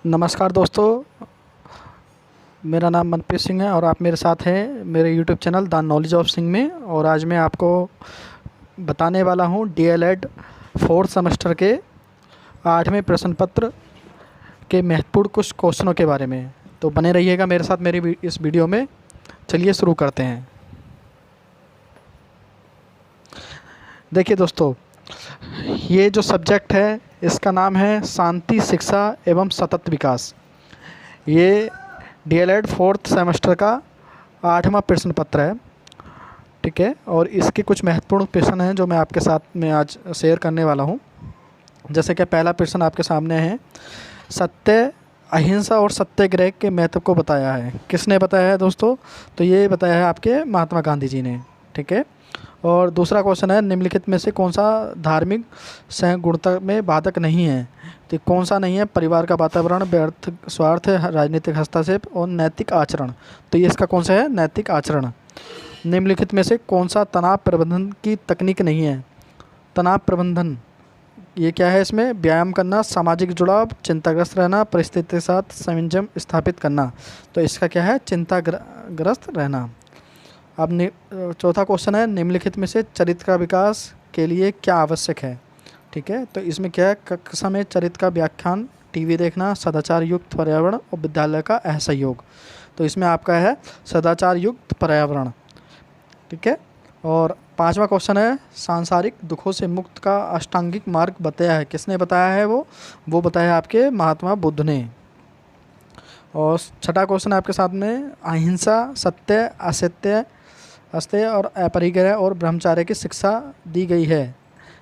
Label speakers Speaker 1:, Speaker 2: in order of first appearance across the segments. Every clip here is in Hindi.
Speaker 1: नमस्कार दोस्तों, मेरा नाम मनप्रीत सिंह है और आप मेरे साथ हैं मेरे YouTube channel the knowledge of Singh में। और आज मैं आपको बताने वाला हूं डीएलएड फोर्थ सेमेस्टर के 8वें प्रश्न पत्र के महत्वपूर्ण कुछ क्वेश्चनों के बारे में। तो बने रहिएगा मेरे साथ इस वीडियो में। चलिए शुरू करते हैं। देखिए दोस्तों, ये जो सब्जेक्ट है इसका नाम है शांति, शिक्षा एवं सतत विकास। ये डीएलएड फोर्थ सेमेस्टर का 8वां प्रश्न पत्र है, ठीक है। और इसके कुछ महत्वपूर्ण प्रश्न हैं जो मैं आपके साथ में आज शेयर करने वाला हूं। जैसे कि पहला प्रश्न आपके सामने है, सत्य, अहिंसा और सत्याग्रह के महत्व को बताया है। किसने बताया है दोस्तों? तो ये बताया है आपके महात्मा गांधी जी ने, ठीक है। और दूसरा क्वेश्चन है, निम्नलिखित में से कौन सा धार्मिक सहिष्णुता में बाधक नहीं है? तो कौन सा नहीं है? परिवार का वातावरण, व्यर्थ स्वार्थ, राजनीतिक हस्तक्षेप और नैतिक आचरण। तो ये इसका कौन सा है? नैतिक आचरण। निम्नलिखित में से कौन सा तनाव प्रबंधन की तकनीक नहीं है? तनाव प्रबंधन ये क्या है? इसमें व्यायाम करना, सामाजिक जुड़ाव, चिंताग्रस्त रहना, परिस्थिति के साथ संयम स्थापित करना। तो इसका क्या है? चिंताग्रस्त रहना। अब चौथा क्वेश्चन है, निम्नलिखित में से चरित्र का विकास के लिए क्या आवश्यक है? ठीक है, तो इसमें क्या है? कक्षा में चरित्र का व्याख्यान, टीवी देखना, सदाचार युक्त पर्यावरण और विद्यालय का असहयोग। तो इसमें आपका है सदाचार युक्त पर्यावरण, ठीक है। और पांचवा क्वेश्चन है, सांसारिक दुखों से मुक्त का अष्टांगिक मार्ग बताया है। किसने बताया है? वो बताया है आपके महात्मा बुद्ध ने। और छठा क्वेश्चन आपके साथ में, अहिंसा, सत्य, असत्य और अपरिग्रह और ब्रह्मचार्य की शिक्षा दी गई है।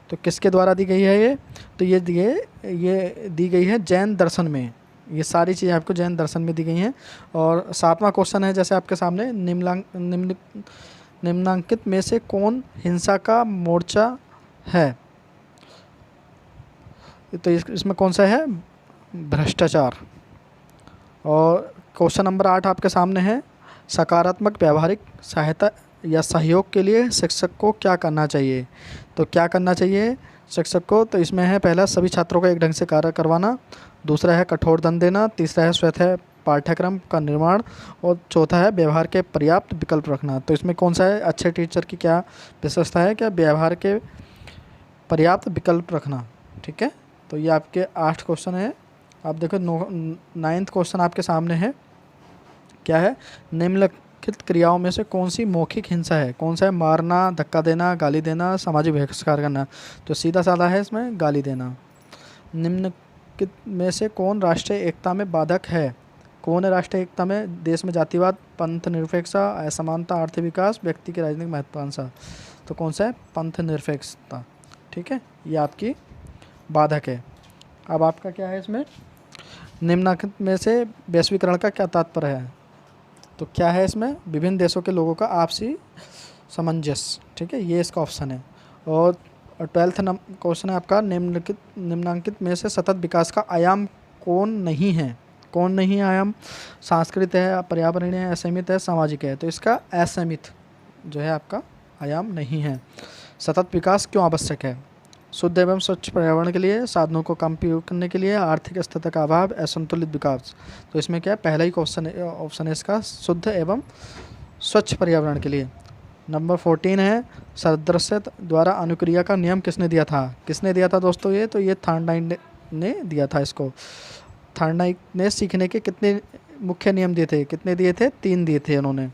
Speaker 1: तो किसके द्वारा दी गई है ये? तो ये दी गई है जैन दर्शन में। ये सारी चीज़ें आपको जैन दर्शन में दी गई हैं। और सातवां क्वेश्चन है जैसे आपके सामने, निम्नांकित में से कौन हिंसा का मोर्चा है? तो इसमें कौन सा है? भ्रष्टाचार। और क्वेश्चन नंबर 8 आपके सामने है, सकारात्मक व्यावहारिक सहायता या सहयोग के लिए शिक्षक को क्या करना चाहिए? तो क्या करना चाहिए शिक्षक को? तो इसमें है, पहला, सभी छात्रों को एक ढंग से कार्य करवाना। दूसरा है कठोर दंड देना। तीसरा है स्वतः पाठ्यक्रम का निर्माण। और चौथा है व्यवहार के पर्याप्त विकल्प रखना। तो इसमें कौन सा है? अच्छे टीचर की क्या विशेषता है? क्या व्यवहार के पर्याप्त विकल्प रखना, ठीक है। तो ये आपके 8 क्वेश्चन है। आप देखो 9th क्वेश्चन आपके सामने है, क्या है? निम्नलिखित क्रियाओं में से कौन सी मौखिक हिंसा है? कौन सा है? मारना, धक्का देना, गाली देना, सामाजिक बहिष्कार करना। तो सीधा साधा है इसमें गाली देना। निम्नलिखित में से कौन राष्ट्रीय एकता में बाधक है? कौन है राष्ट्रीय एकता में? देश में जातिवाद, पंथ निरपेक्षता, असमानता, आर्थिक विकास, व्यक्ति की राजनीतिक महत्वाकांक्षा। तो कौन सा है? पंथ निरपेक्षता, ठीक है। ये आपकी बाधक है। अब आपका क्या है इसमें? निम्नलिखित में से वैश्वीकरण का क्या तात्पर्य है? तो क्या है इसमें? विभिन्न देशों के लोगों का आपसी सामंजस्य, ठीक है। ये इसका ऑप्शन है। और 12th क्वेश्चन है आपका, निम्नांकित में से सतत विकास का आयाम कौन नहीं है? कौन नहीं है आयाम? सांस्कृतिक है, पर्यावरणीय है, असीमित है, सामाजिक है। तो इसका असीमित जो है आपका आयाम नहीं है। सतत विकास क्यों आवश्यक है? शुद्ध एवं स्वच्छ पर्यावरण के लिए, साधनों को कम उपयोग करने के लिए, आर्थिक स्थिरता का अभाव, असंतुलित विकास। तो इसमें क्या है? पहला ही क्वेश्चन ऑप्शन है इसका, शुद्ध एवं स्वच्छ पर्यावरण के लिए। नंबर 14 है, सदृश्य द्वारा अनुक्रिया का नियम किसने दिया था? किसने दिया था दोस्तों ये? तो ये थॉर्नडाइक ने दिया था इसको। थॉर्नडाइक ने सीखने के कितने मुख्य नियम दिए थे? कितने दिए थे? 3 दिए थे उन्होंने।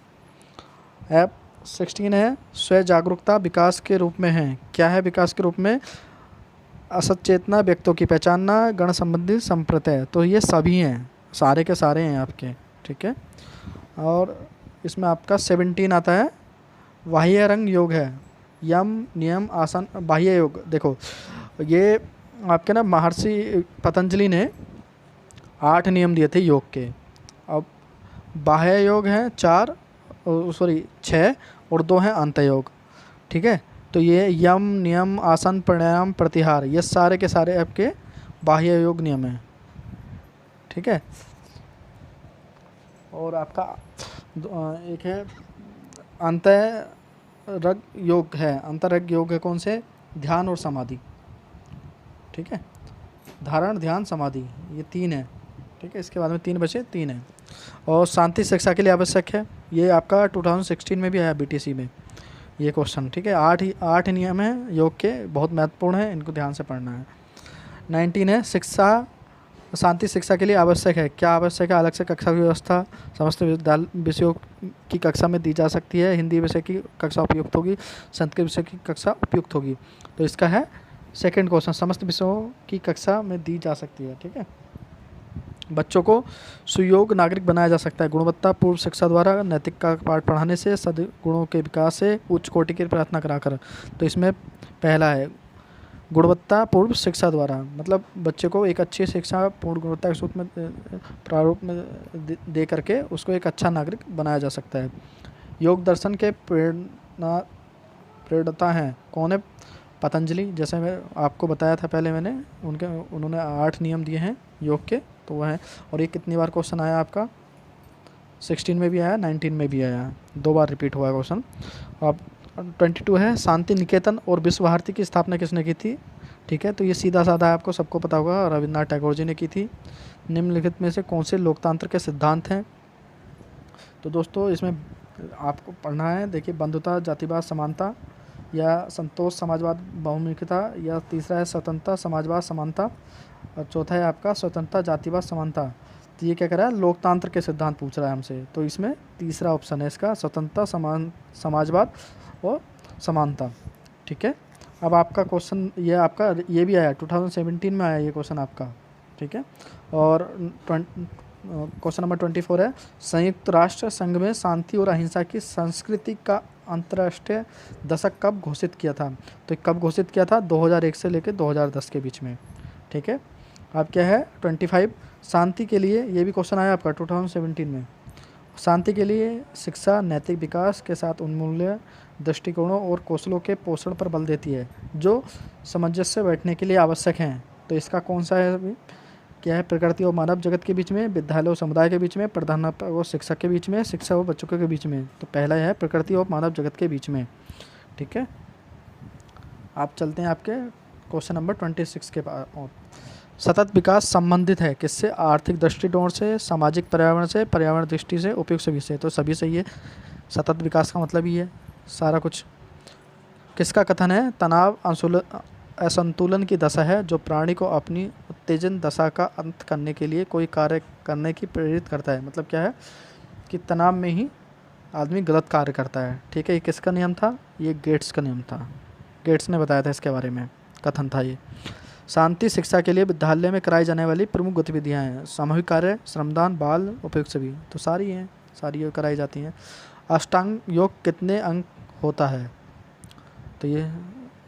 Speaker 1: अब 16 है, स्वयं जागरूकता विकास के रूप में है। क्या है विकास के रूप में? असचेतना, व्यक्तों की पहचानना, गण संबंधी संप्रत्यय। तो ये सभी हैं, सारे के सारे हैं आपके, ठीक है। और इसमें आपका 17 आता है, बाह्य रंग योग है। यम, नियम, आसन, बाह्य योग। देखो ये आपके ना महर्षि पतंजलि ने 8 नियम दिए थे योग के। अब बाह्य योग हैं 4, 6 और 2 हैं अंत योग, ठीक है। तो ये यम, नियम, आसन, प्राणायाम, प्रत्याहार, ये सारे के सारे आपके बाह्य योग नियम हैं, ठीक है। और आपका एक है अंतरंग योग है। अंतरंग योग है कौन से? ध्यान और समाधि, ठीक है। धारण, ध्यान, समाधि, ये 3 है, ठीक है, इसके बाद में 3 बचे, 3 है। और शांति शिक्षा के लिए आवश्यक है, ये आपका 2016 में भी आया बीटीसी में ये क्वेश्चन। ठीक है, 8 नियम हैं योग के, बहुत महत्वपूर्ण है, इनको ध्यान से पढ़ना है। 19 है शिक्षा, शांति शिक्षा के लिए आवश्यक है, क्या आवश्यक है? अलग से कक्षा की व्यवस्था समस्त विषयों की कक्षा में दी जा सकती है। हिंदी विषय की कक्षा उपयुक्त होगी, संस्कृत विषय की कक्षा उपयुक्त होगी। तो इसका है सेकंड क्वेश्चन, समस्त विषयों की कक्षा में दी जा सकती है। ठीक है, बच्चों को सुयोग्य नागरिक बनाया जा सकता है गुणवत्ता पूर्व शिक्षा द्वारा, नैतिक का पाठ पढ़ाने से, सद्गुणों के विकास से, उच्च कोटि की प्रार्थना कराकर। तो इसमें पहला है गुणवत्ता पूर्व शिक्षा द्वारा, मतलब बच्चे को एक अच्छी शिक्षा पूर्ण गुणवत्ता के सूत्र में प्रारूप में दे करके उसको एक अच्छा नागरिक बनाया जा सकता है। योग दर्शन के प्रेरणा हैं कौन है? पतंजलि, जैसे मैं आपको बताया था पहले मैंने, उन्होंने 8 नियम दिए हैं योग के, तो वह है। और ये कितनी बार क्वेश्चन आया आपका? 16 में भी आया, 19 में भी आया, 2 बार रिपीट हुआ है क्वेश्चन। अब 22 है शांति निकेतन और विश्व भारती की स्थापना किसने की थी? ठीक है, तो ये सीधा साधा है, आपको सबको पता होगा, रविन्द्रनाथ टैगोर जी ने की थी। निम्नलिखित में से कौन से लोकतंत्र के सिद्धांत हैं? तो दोस्तों इसमें आपको पढ़ना है, देखिए, बंधुता, जातिवाद, समानता, या संतोष, समाजवाद, बहुमुखिता, या तीसरा है स्वतंत्रता, समाजवाद, समानता, और चौथा है आपका स्वतंत्रता, जातिवाद, समानता। तो ये क्या कर रहा है? लोकतंत्र के सिद्धांत पूछ रहा है हमसे, तो इसमें तीसरा ऑप्शन है इसका, स्वतंत्रता, समाजवाद और समानता। ठीक है, अब आपका क्वेश्चन ये आपका ये भी आया 2017 में आया ये क्वेश्चन आपका। ठीक है, और क्वेश्चन नंबर 24 है संयुक्त राष्ट्र संघ में शांति और अहिंसा की संस्कृति का अंतर्राष्ट्रीय दशक कब घोषित किया था? तो कब घोषित किया था? 2001 से लेकर 2010 के बीच में। ठीक है, अब क्या है 25 शांति के लिए, ये भी क्वेश्चन आया आपका 2017 में। शांति के लिए शिक्षा नैतिक विकास के साथ उन्मूल्य दृष्टिकोणों और कौशलों के पोषण पर बल देती है जो सामंजस्य से बैठने के लिए आवश्यक हैं। तो इसका कौन सा है अभी? क्या है? प्रकृति और मानव जगत के बीच में, विद्यालय और समुदाय के बीच में, प्रधानाध्यापक और शिक्षक के बीच में, शिक्षा और बच्चों के बीच में। तो पहला है प्रकृति और मानव जगत के बीच में। ठीक है, आप चलते हैं आपके क्वेश्चन नंबर 26 के बाद। सतत विकास संबंधित है किससे? आर्थिक दृष्टिकोण से, सामाजिक पर्यावरण से, पर्यावरण दृष्टि से, उपयुक्त सभी से। तो सभी सही है, सतत विकास का मतलब ही है सारा कुछ। किसका कथन है? तनाव असंतुलन की दशा है जो प्राणी को अपनी उत्तेजन दशा का अंत करने के लिए कोई कार्य करने की प्रेरित करता है। मतलब क्या है कि तनाव में ही आदमी गलत कार्य करता है। ठीक है, ये किसका नियम था? ये गेट्स का नियम था, गेट्स ने बताया था इसके बारे में, कथन था ये। शांति शिक्षा के लिए विद्यालय में कराई जाने वाली प्रमुख गतिविधियाँ हैं सामूहिक कार्य, श्रमदान, बाल, उपयुक्त सभी। तो सारी हैं, सारी कराई जाती हैं। अष्टांग योग कितने अंग होता है? तो ये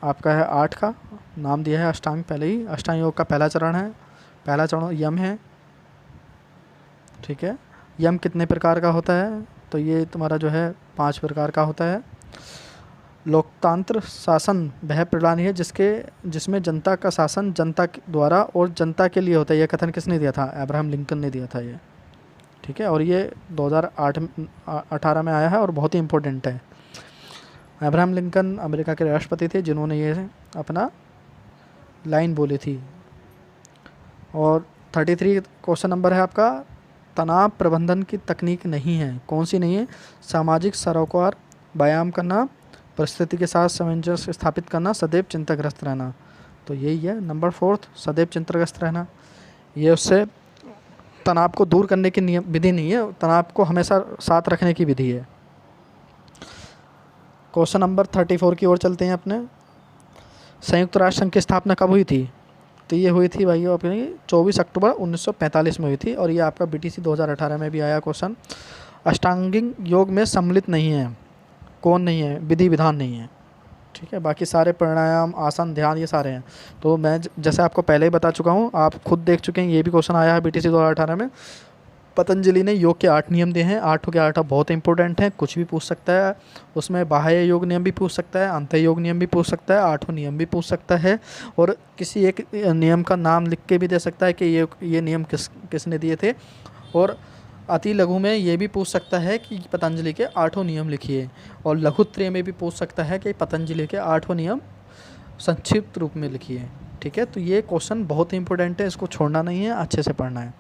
Speaker 1: आपका है 8 का नाम दिया है अष्टांग पहले ही। अष्टांग योग का पहला चरण है, पहला चरण यम है। ठीक है, यम कितने प्रकार का होता है? तो ये तुम्हारा जो है 5 प्रकार का होता है। लोकतंत्र शासन वह प्रणाली है जिसमें जनता का शासन जनता द्वारा और जनता के लिए होता है। यह कथन किसने दिया था? अब्राहम लिंकन ने दिया था ये। ठीक है, और ये 2018 में आया है और बहुत ही इम्पोर्टेंट है। अब्राहम लिंकन अमेरिका के राष्ट्रपति थे जिन्होंने ये अपना लाइन बोली थी। और 33 क्वेश्चन नंबर है आपका, तनाव प्रबंधन की तकनीक नहीं है, कौन सी नहीं है? सामाजिक सरोकार, व्यायाम करना, परिस्थिति के साथ सामंजस्य स्थापित करना, सदैव चिंताग्रस्त रहना। तो यही है नंबर 4, सदैव चिंताग्रस्त रहना। ये उससे तनाव को दूर करने की नियम विधि नहीं है, तनाव को हमेशा साथ रखने की विधि है। क्वेश्चन नंबर 34 की ओर चलते हैं अपने। संयुक्त राष्ट्र संघ की स्थापना कब हुई थी? तो ये हुई थी भाइयों अपनी 24 अक्टूबर 1945 में हुई थी, और ये आपका बीटीसी 2018 में भी आया क्वेश्चन। अष्टांगिक योग में सम्मिलित नहीं है, कौन नहीं है? विधि विधान नहीं है। ठीक है, बाकी सारे प्राणायाम, आसन, ध्यान ये सारे हैं। तो मैं जैसे आपको पहले ही बता चुका हूँ, आप खुद देख चुके हैं, ये भी क्वेश्चन आया है बीटीसी 2018 में। पतंजलि ने योग के 8 नियम दिए हैं, 8 के 8 बहुत इंपॉर्टेंट हैं, कुछ भी पूछ सकता है उसमें। बाह्य योग नियम भी पूछ सकता है, अंत योग नियम भी पूछ सकता है, 8 नियम भी पूछ सकता है, और किसी एक नियम का नाम लिख के भी दे सकता है कि ये नियम किसने दिए थे। और अति लघु में ये भी पूछ सकता है कि पतंजलि के 8 नियम लिखिए, और लघुत्रय में भी पूछ सकता है कि पतंजलि के 8 नियम संक्षिप्त रूप में लिखिए। ठीक है, तो ये क्वेश्चन बहुत ही इंपॉर्टेंट है, इसको छोड़ना नहीं है, अच्छे से पढ़ना है।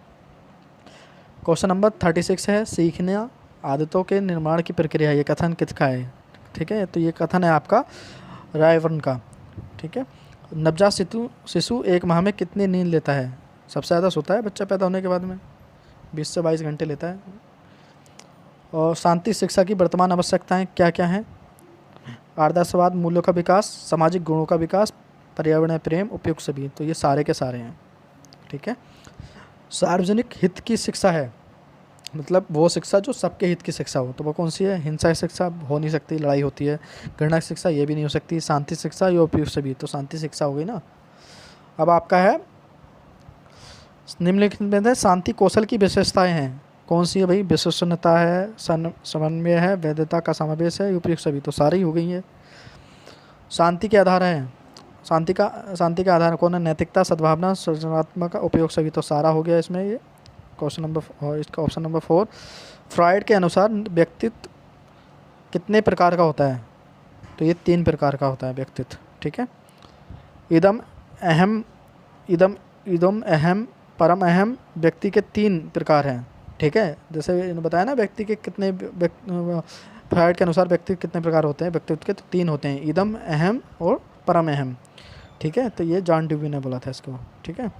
Speaker 1: क्वेश्चन नंबर 36 है, सीखना आदतों के निर्माण की प्रक्रिया, ये कथन किसका है? ठीक है, तो ये कथन है आपका रायवर्न का। ठीक है, नवजात शिशु शिशु एक माह में कितनी नींद लेता है? सबसे ज़्यादा सोता है बच्चा पैदा होने के बाद में, 20 से 22 घंटे लेता है। और शांति शिक्षा की वर्तमान आवश्यकताएं क्या क्या हैं? आदर्शवाद, मूल्यों का विकास, सामाजिक गुणों का विकास, पर्यावरण प्रेम, उपयुक्त सभी। तो ये सारे के सारे हैं। ठीक है, सार्वजनिक हित की शिक्षा है, मतलब वो शिक्षा जो सबके हित की शिक्षा हो, तो वो कौन सी है? हिंसा शिक्षा हो नहीं सकती, लड़ाई होती है। घृणा शिक्षा ये भी नहीं हो सकती। शांति शिक्षा या उपयुक्त सभी, तो शांति शिक्षा हो गई ना। अब आपका है निम्नलिखित में से शांति कौशल की विशेषताएं हैं, कौन सी है भाई? विश्वसनीयता है, समन्वय है, वैधता का समावेश है, उपयुक्त सभी। तो सारी हो गई है। शांति के आधार है, शांति का आधार कौन है? नैतिकता, सद्भावना, सृजनात्मक, उपयोग सभी। तो सारा हो गया इसमें। ये क्वेश्चन नंबर, इसका ऑप्शन नंबर 4। फ्राइड के अनुसार व्यक्तित्व कितने प्रकार का होता है? तो ये 3 प्रकार का होता है व्यक्तित्व। ठीक है, इदम अहम, इदम इदम अहम, परम अहम, व्यक्ति के 3 प्रकार हैं। ठीक है, जैसे इन्होंने बताया ना व्यक्ति के कितने, फ्राइड के अनुसार व्यक्ति कितने प्रकार होते हैं व्यक्तित्व के? तो 3 होते हैं, इदम, अहम और परम अहम। ठीक है, तो ये जॉन ड्यूवी ने बोला था इसको। ठीक है,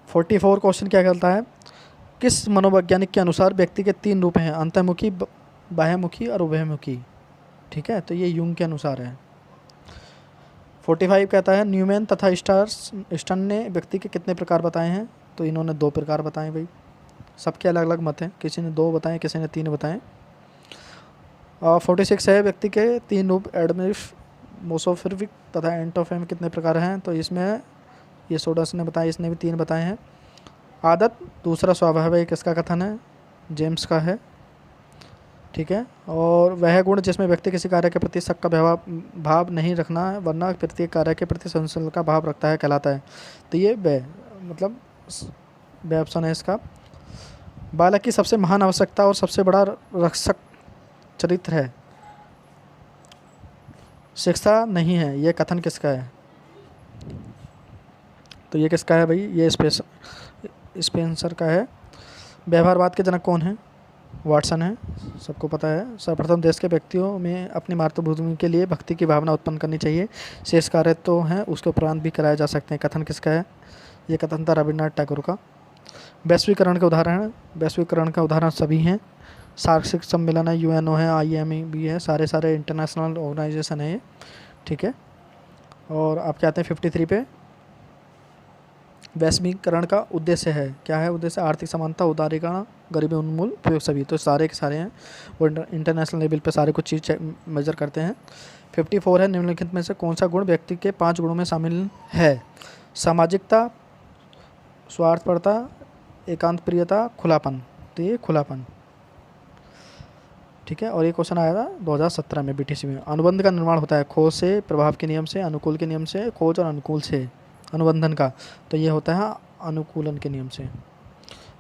Speaker 1: 44 क्वेश्चन क्या कहता है? किस मनोवैज्ञानिक के अनुसार व्यक्ति के 3 रूप हैं? अंतर्मुखी, बाह्यमुखी और उभयमुखी। ठीक है, तो ये यूंग के अनुसार है। 45 कहता है न्यूमैन तथा स्टर्न ने व्यक्ति के कितने प्रकार बताए हैं? तो इन्होंने 2 प्रकार बताए भाई, सबके अलग अलग मत हैं, किसी ने 2 बताए, किसी ने 3 बताए। और 46 है व्यक्ति के 3 रूप एडमिफ, मोसोफिरविक तथा एंटोफेम कितने प्रकार हैं? तो इसमें ये सोडस ने बताया, इसने भी 3 बताए हैं। आदत, दूसरा स्वाभाविक, इसका कथन है जेम्स का है। ठीक है, और वह गुण जिसमें व्यक्ति किसी कार्य के प्रति शक का भाव नहीं रखना है, वरना प्रत्येक कार्य के प्रति संशय का भाव रखता है, कहलाता है। तो ये मतलब वे ऑप्शन है इसका। बालक की सबसे महान आवश्यकता और सबसे बड़ा रक्षक चरित्र है, शिक्षा नहीं है, ये कथन किसका है? तो ये किसका है भाई? ये स्पेंसर का है। व्यवहारवाद के जनक कौन है? वाटसन है, सबको पता है। सर्वप्रथम देश के व्यक्तियों में अपनी मातृभूमि के लिए भक्ति की भावना उत्पन्न करनी चाहिए, शेष कार्य तो हैं उसके उपरांत भी कराए जा सकते हैं, कथन किसका है? ये कथन था रविन्द्रनाथ टैगोर का। वैश्वीकरण के उदाहरण, वैश्वीकरण का उदाहरण सभी हैं। सार्वत्रिक सम्मेलन है, यूएनओ है, आईएमए भी है, सारे इंटरनेशनल ऑर्गेनाइजेशन है ये। ठीक है, और आप क्या आते हैं 53 पे? वैश्वीकरण का उद्देश्य है, क्या है उद्देश्य? आर्थिक समानता, उदारीकरण, गरीबी उन्मूलन, उपयोग सभी। तो सारे के सारे हैं, वो इंटरनेशनल लेवल पे सारे कुछ चीज़ मेजर करते हैं। 54 है निम्नलिखित में से कौन सा गुण व्यक्ति के 5 गुणों में शामिल है? सामाजिकता, स्वार्थपरता, एकांत प्रियता, खुलापन। तो ये खुलापन। ठीक है, और ये क्वेश्चन आया था 2017 में बीटीसी में। अनुबंध का निर्माण होता है खोज से, प्रभाव के नियम से, अनुकूल के नियम से, खोज और अनुकूल से अनुबंधन का। तो ये होता है अनुकूलन के नियम से।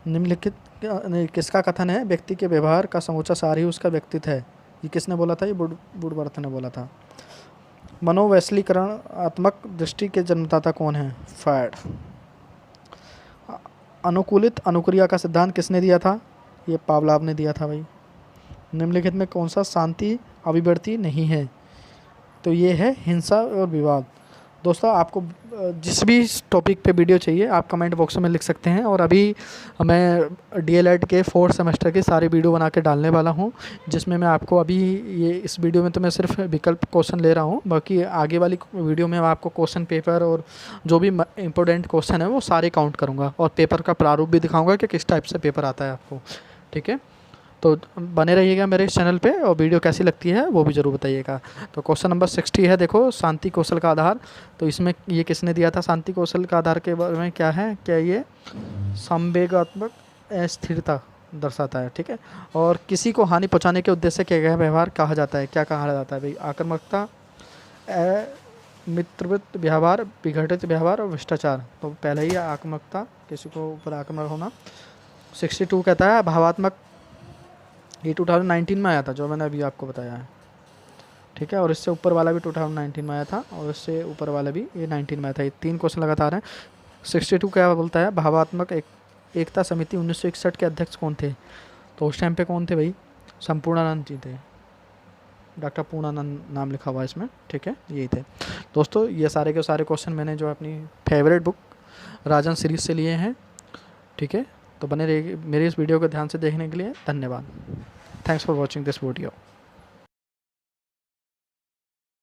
Speaker 1: निम्नलिखित किसका कथन है? व्यक्ति के व्यवहार का समूचा सार ही उसका व्यक्तित्व है, ये किसने बोला था? ये वुडवर्थ ने बोला था। मनोवैश्वीकरणात्मक दृष्टि के जन्मदाता कौन है? फ्रायड। अनुकूलित अनुक्रिया का सिद्धांत किसने दिया था? ये पावलाव ने दिया था भाई। निम्नलिखित में कौन सा शांति अभिव्यक्ति नहीं है? तो ये है हिंसा और विवाद। दोस्तों, आपको जिस भी टॉपिक पे वीडियो चाहिए आप कमेंट बॉक्स में लिख सकते हैं, और अभी मैं डीएलएड के 4th सेमेस्टर के सारे वीडियो बना के डालने वाला हूं, जिसमें मैं आपको अभी ये इस वीडियो में तो मैं सिर्फ विकल्प क्वेश्चन ले रहा हूं, बाकी आगे वाली वीडियो में मैं आपको क्वेश्चन पेपर और जो भी इंपॉर्टेंट क्वेश्चन है वो सारे काउंट करूँगा, और पेपर का प्रारूप भी दिखाऊँगा कि किस टाइप से पेपर आता है आपको। ठीक है, तो बने रहिएगा मेरे इस चैनल पे, और वीडियो कैसी लगती है वो भी ज़रूर बताइएगा। तो क्वेश्चन नंबर 60 है, देखो शांति कौशल का आधार। तो इसमें ये किसने दिया था? शांति कौशल का आधार के बारे में क्या है? क्या ये संवेगात्मक अस्थिरता दर्शाता है। ठीक है, और किसी को हानि पहुंचाने के उद्देश्य से किया गया व्यवहार कहा जाता है, क्या कहा जाता है भाई? आक्रामकता, मित्रवत व्यवहार, विघटित व्यवहार और भ्रष्टाचार। तो पहले ही आक्रामकता, किसी को ऊपर आक्रामक होना। 62 कहता है भावात्मक, ये 2019 में आया था जो मैंने अभी आपको बताया है। ठीक है, और इससे ऊपर वाला भी 2019 में आया था, और इससे ऊपर वाला भी ये 19 में आया था। ये 3 क्वेश्चन लगातार हैं। 62 क्या बोलता है, भावात्मक एकता समिति 1961 के अध्यक्ष कौन थे? तो उस टाइम पे कौन थे भाई? संपूर्णानंद जी थे, डॉक्टर पूर्णानंद नाम लिखा हुआ है इसमें, ठीक है, यही थे। दोस्तों ये सारे के सारे क्वेश्चन मैंने जो अपनी फेवरेट बुक राजन सीरीज से लिए हैं, ठीक है। तो बने रहिए मेरी इस वीडियो को ध्यान से देखने के लिए, धन्यवाद। Thanks for watching this video.